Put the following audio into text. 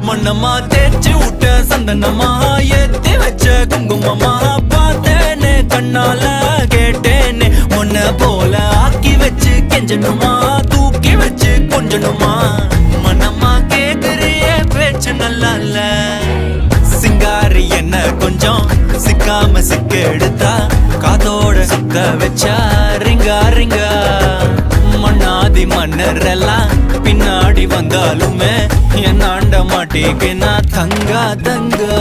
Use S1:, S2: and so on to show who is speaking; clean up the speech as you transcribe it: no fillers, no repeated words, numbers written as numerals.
S1: மண்ணம்மா தேய்ச்சி விட்ட சந்தனமா ஏத்தி வச்ச குங்குமமா பார்த்தேனே கண்ணால கேட்டேனே உன்ன போல ஆக்கி வச்சு கெஞ்சணுமா தூக்கி வச்சு கொஞ்சணுமா மண்ணம்மா கேக்குறிய பேச்சு நல்லா இல்ல சிங்காரி என்ன கொஞ்சம் சிக்காம சிக்க எடுத்தா காதோட சுத்த வச்சா ரிங்கா ரிங்கா மண்ணாதி மன்னர் எல்லாம் பின்னாடி வந்தாலுமே என் ஆண்ட மாட்டேக்கு நான் தங்கா தங்கா